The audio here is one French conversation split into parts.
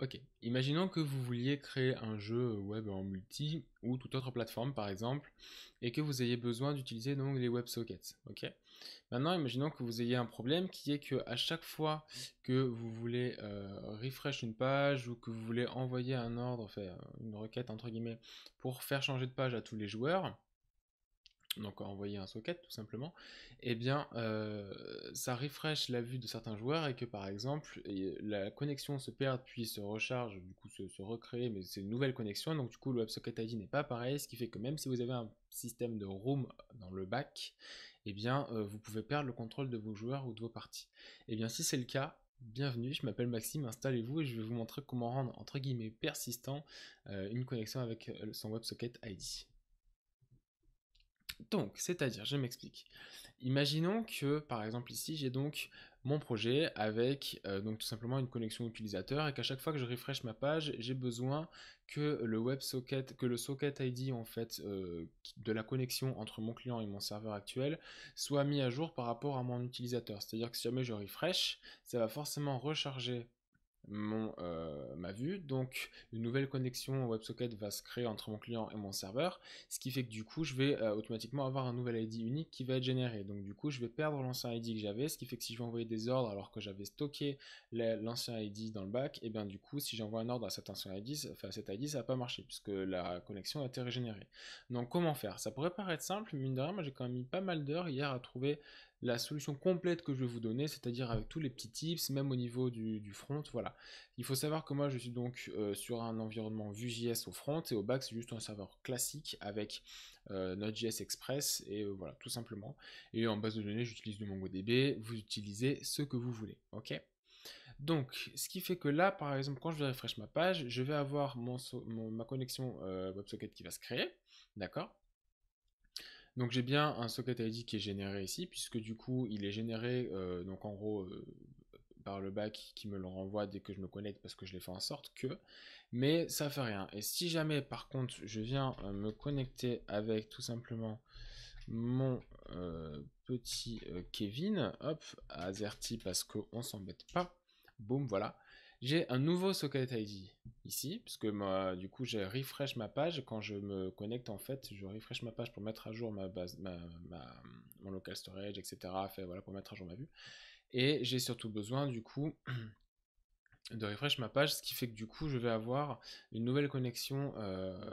Ok, imaginons que vous vouliez créer un jeu web en multi ou toute autre plateforme par exemple et que vous ayez besoin d'utiliser donc les WebSockets. Ok. Maintenant, imaginons que vous ayez un problème qui est que à chaque fois que vous voulez refresh une page ou que vous voulez envoyer un ordre, enfin une requête entre guillemets pour faire changer de page à tous les joueurs, donc envoyer un socket tout simplement, et eh bien ça refresh la vue de certains joueurs et que par exemple la connexion se perd puis se recharge, du coup se recrée, mais c'est une nouvelle connexion, donc du coup le WebSocket ID n'est pas pareil, ce qui fait que même si vous avez un système de room dans le back, et eh bien vous pouvez perdre le contrôle de vos joueurs ou de vos parties. Et eh bien si c'est le cas, bienvenue, je m'appelle Maxime, installez-vous et je vais vous montrer comment rendre entre guillemets persistant une connexion avec son WebSocket ID. Donc, c'est-à-dire, je m'explique. Imaginons que, par exemple, ici, j'ai donc mon projet avec donc tout simplement une connexion utilisateur et qu'à chaque fois que je refresh ma page, j'ai besoin que le WebSocket, que le socket ID en fait de la connexion entre mon client et mon serveur actuel soit mis à jour par rapport à mon utilisateur. C'est-à-dire que si jamais je refresh, ça va forcément recharger ma vue. Donc une nouvelle connexion WebSocket va se créer entre mon client et mon serveur, ce qui fait que du coup je vais automatiquement avoir un nouvel ID unique qui va être généré. Donc du coup je vais perdre l'ancien ID que j'avais, ce qui fait que si je vais envoyer des ordres alors que j'avais stocké l'ancien ID dans le back, et bien du coup si j'envoie un ordre à cet ancien ID, enfin cet ID ça va pas marcher puisque la connexion a été régénérée. Donc comment faire? Ça pourrait paraître simple, mais mine de rien moi j'ai quand même mis pas mal d'heures hier à trouver la solution complète que je vais vous donner, c'est-à-dire avec tous les petits tips, même au niveau du front, voilà. Il faut savoir que moi je suis donc sur un environnement Vue.js au front et au back c'est juste un serveur classique avec Node.js Express et voilà tout simplement. Et en base de données j'utilise du MongoDB, vous utilisez ce que vous voulez, ok? Donc ce qui fait que là par exemple quand je vais refresh ma page, je vais avoir ma connexion WebSocket qui va se créer, d'accord? Donc j'ai bien un socket ID qui est généré ici, puisque du coup il est généré donc en gros par le back qui me le renvoie dès que je me connecte parce que je l'ai fait en sorte que, mais ça fait rien. Et si jamais par contre je viens me connecter avec tout simplement mon petit Kevin, hop, à Azerty parce qu'on s'embête pas, boum, voilà. J'ai un nouveau socket ID ici, parce que moi, du coup, j'ai refresh ma page. Quand je me connecte, en fait, je refresh ma page pour mettre à jour ma base, mon local storage, etc. Fait, voilà, pour mettre à jour ma vue. Et j'ai surtout besoin, du coup, de refresh ma page, ce qui fait que du coup je vais avoir une nouvelle connexion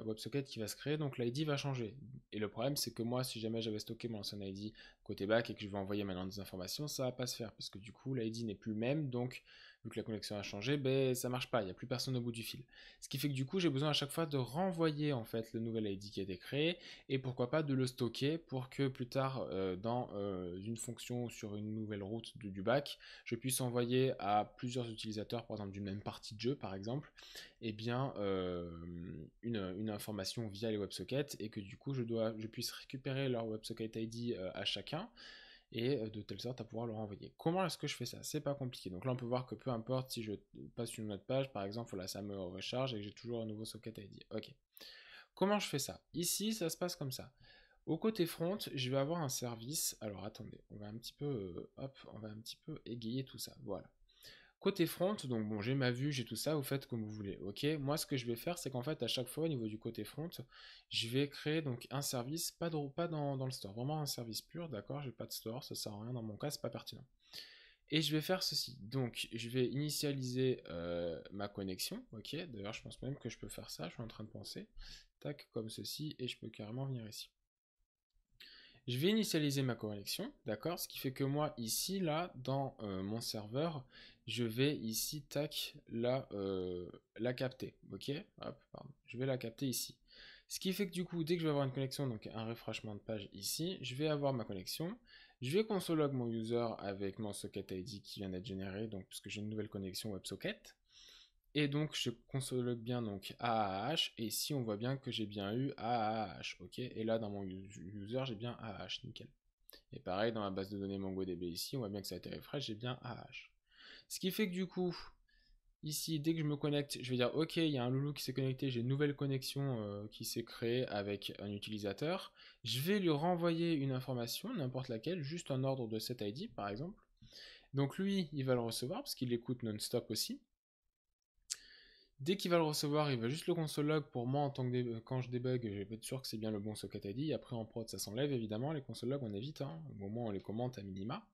WebSocket qui va se créer, donc l'ID va changer. Et le problème c'est que moi si jamais j'avais stocké mon ancien ID côté back et que je vais envoyer maintenant des informations, ça va pas se faire parce que du coup l'ID n'est plus le même, donc vu que la connexion a changé, ben ça marche pas, il n'y a plus personne au bout du fil. Ce qui fait que du coup j'ai besoin à chaque fois de renvoyer en fait le nouvel ID qui a été créé et pourquoi pas de le stocker pour que plus tard dans une fonction ou sur une nouvelle route du back, je puisse envoyer à plusieurs utilisateurs, par exemple d'une même partie de jeu par exemple, et bien une information via les WebSockets et que du coup je puisse récupérer leur WebSocket ID à chacun et de telle sorte à pouvoir le renvoyer. Comment est-ce que je fais ça? C'est pas compliqué. Donc là on peut voir que peu importe si je passe sur une autre page, par exemple, voilà, ça me recharge et que j'ai toujours un nouveau socket ID. Ok. Comment je fais ça? Ici ça se passe comme ça. Au côté front, je vais avoir un service. Alors attendez, on va un petit peu, hop, on va un petit peu égayer tout ça. Voilà. Côté front, donc bon, j'ai ma vue, j'ai tout ça, vous faites comme vous voulez. Ok, moi ce que je vais faire, c'est qu'en fait, à chaque fois, au niveau du côté front, je vais créer donc un service, pas dans le store, vraiment un service pur, d'accord? J'ai pas de store, ça sert à rien dans mon cas, c'est pas pertinent. Et je vais faire ceci. Donc, je vais initialiser ma connexion. Ok, d'ailleurs, je pense même que je peux faire ça. Je suis en train de penser. Tac, comme ceci. Et je peux carrément venir ici. Je vais initialiser ma connexion, d'accord? Ce qui fait que moi, ici, là, dans mon serveur, je vais ici, tac, la capter, ok? Hop, pardon. Je vais la capter ici. Ce qui fait que du coup, dès que je vais avoir une connexion, donc un refreshment de page ici, je vais avoir ma connexion. Je vais console.log mon user avec mon socket ID qui vient d'être généré, donc puisque j'ai une nouvelle connexion WebSocket. Et donc je console bien donc AAH et ici on voit bien que j'ai bien eu AAH, ok. Et là dans mon user j'ai bien AAH, nickel. Et pareil dans ma base de données MongoDB ici on voit bien que ça a été refresh, j'ai bien AAH. Ce qui fait que du coup ici dès que je me connecte je vais dire ok il y a un loulou qui s'est connecté, j'ai une nouvelle connexion qui s'est créée avec un utilisateur. Je vais lui renvoyer une information, n'importe laquelle, juste un ordre de cet ID par exemple. Donc lui il va le recevoir parce qu'il l'écoute non-stop aussi. Dès qu'il va le recevoir, il va juste le console log pour moi en tant que quand je débug, je vais être sûr que c'est bien le bon socket ID. Après en prod, ça s'enlève évidemment. Les console log, on évite, hein. Au moins on les commente à minima.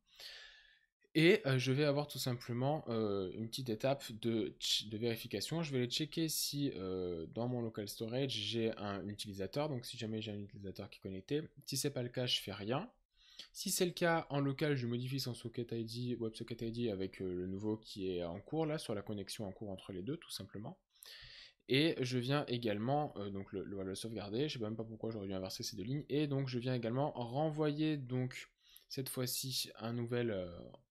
Et je vais avoir tout simplement une petite étape de vérification. Je vais aller checker si dans mon local storage j'ai un utilisateur. Donc si jamais j'ai un utilisateur qui est connecté. Si c'est pas le cas, je fais rien. Si c'est le cas, en local, je modifie son socket ID, WebSocket ID avec le nouveau qui est en cours là, sur la connexion en cours entre les deux, tout simplement. Et je viens également, donc le sauvegarder, je sais même pas pourquoi j'aurais dû inverser ces deux lignes, et donc je viens également renvoyer donc cette fois-ci un nouvel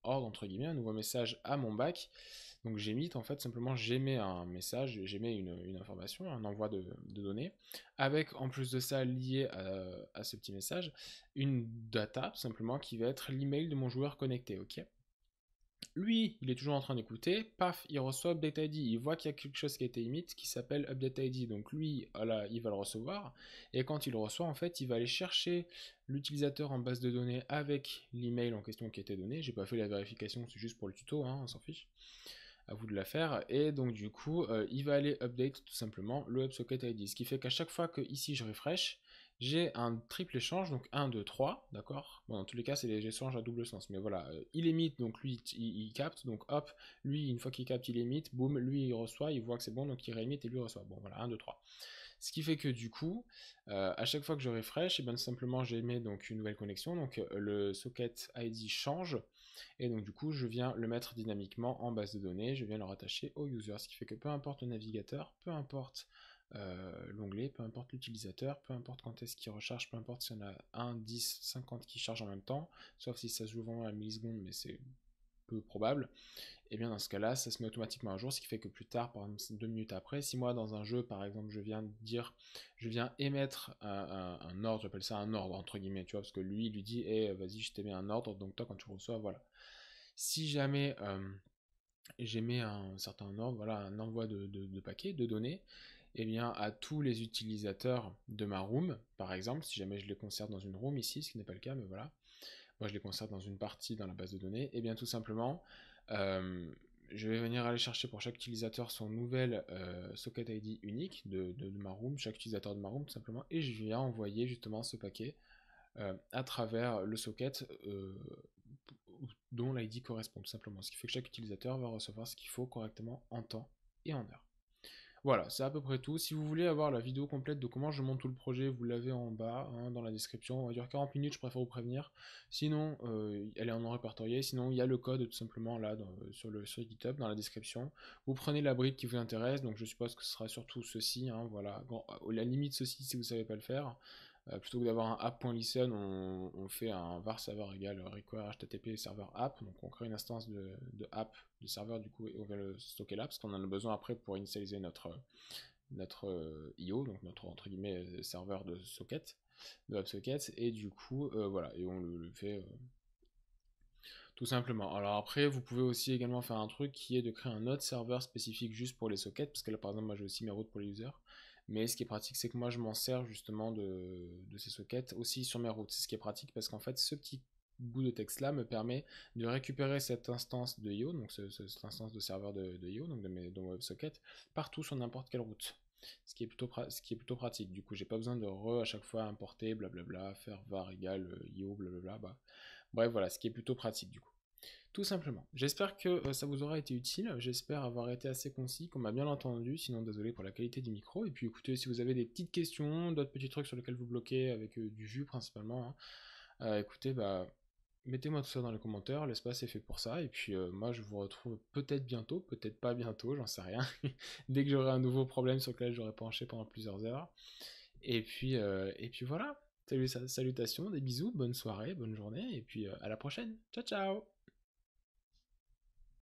ordre entre guillemets, un nouveau message à mon back. Donc j'émets en fait simplement j'émets un message, j'émets une information, un envoi de données, avec en plus de ça lié à ce petit message, une data tout simplement qui va être l'email de mon joueur connecté, ok. Lui, il est toujours en train d'écouter, paf, il reçoit Update ID, il voit qu'il y a quelque chose qui a été émis qui s'appelle Update ID, donc lui, voilà, il va le recevoir, et quand il le reçoit, en fait, il va aller chercher l'utilisateur en base de données avec l'email en question qui a été donné, j'ai pas fait la vérification, c'est juste pour le tuto, hein, on s'en fiche, à vous de la faire, et donc du coup, il va aller update tout simplement le WebSocket ID, ce qui fait qu'à chaque fois que ici je refresh, j'ai un triple échange, donc 1, 2, 3, d'accord. Bon, dans tous les cas, c'est des échanges à double sens, mais voilà, il émite, donc lui, il capte, donc hop, lui, une fois qu'il capte, il émite, boum, lui, il reçoit, il voit que c'est bon, donc il réémite et lui reçoit. Bon, voilà, 1, 2, 3. Ce qui fait que du coup, à chaque fois que je refresh, et bien simplement j'émets donc une nouvelle connexion, donc le socket ID change, et donc du coup je viens le mettre dynamiquement en base de données, je viens le rattacher au user, ce qui fait que peu importe le navigateur, peu importe l'onglet, peu importe l'utilisateur, peu importe quand est-ce qu'il recharge, peu importe s'il y en a 1, 10, 50 qui chargent en même temps, sauf si ça se joue vraiment à la milliseconde, mais c'est peu probable, et bien dans ce cas-là, ça se met automatiquement à jour, ce qui fait que plus tard, par exemple 2 minutes après, si moi dans un jeu, par exemple, je viens émettre un ordre, j'appelle ça un ordre entre guillemets, tu vois, parce que lui, il lui dit, hey, vas-y, je t'émets un ordre, donc toi quand tu reçois, voilà. Si jamais j'émets un certain ordre, voilà, un envoi de paquets, de données, et bien à tous les utilisateurs de ma room, par exemple, si jamais je les conserve dans une room ici, ce qui n'est pas le cas, mais voilà, moi je les conserve dans une partie dans la base de données, et bien tout simplement, euh, je vais venir aller chercher pour chaque utilisateur son nouvel socket ID unique de ma room, chaque utilisateur de ma room tout simplement, et je viens envoyer justement ce paquet à travers le socket dont l'ID correspond tout simplement, ce qui fait que chaque utilisateur va recevoir ce qu'il faut correctement en temps et en heure. Voilà, c'est à peu près tout. Si vous voulez avoir la vidéo complète de comment je monte tout le projet, vous l'avez en bas, hein, dans la description. On va dire 40 minutes, je préfère vous prévenir. Sinon, elle est en non répertorié. Sinon, il y a le code tout simplement là sur GitHub, dans la description. Vous prenez la brique qui vous intéresse. Donc je suppose que ce sera surtout ceci. Hein, voilà. Bon, à la limite, ceci si vous ne savez pas le faire. Plutôt que d'avoir un app.listen, on fait un var server égale require http server app. Donc on crée une instance de app du serveur du coup et on va le stocker là parce qu'on en a besoin après pour initialiser notre IO, donc notre entre guillemets serveur de socket, de WebSocket, et du coup voilà, et on le fait tout simplement. Alors après, vous pouvez aussi également faire un truc qui est de créer un autre serveur spécifique juste pour les sockets, parce que là par exemple moi j'ai aussi mes routes pour les users. Mais ce qui est pratique, c'est que moi je m'en sers justement de ces sockets aussi sur mes routes. C'est ce qui est pratique parce qu'en fait, ce petit bout de texte là me permet de récupérer cette instance de IO, donc cette instance de serveur de IO, donc de mon WebSocket, partout sur n'importe quelle route. Ce qui est plutôt pratique. Du coup, j'ai pas besoin de à chaque fois importer, blablabla, faire var égale IO, blablabla. Bah. Bref, voilà, ce qui est plutôt pratique du coup. Tout simplement. J'espère que ça vous aura été utile. J'espère avoir été assez concis, qu'on m'a bien entendu. Sinon, désolé pour la qualité du micro. Et puis écoutez, si vous avez des petites questions, d'autres petits trucs sur lesquels vous bloquez, avec du jus principalement, hein, écoutez, bah, mettez-moi tout ça dans les commentaires. L'espace est fait pour ça. Et puis moi, je vous retrouve peut-être bientôt, peut-être pas bientôt, j'en sais rien. Dès que j'aurai un nouveau problème sur lequel j'aurai penché pendant plusieurs heures. Et puis voilà. Salut, salutations, des bisous, bonne soirée, bonne journée. Et puis à la prochaine. Ciao, ciao!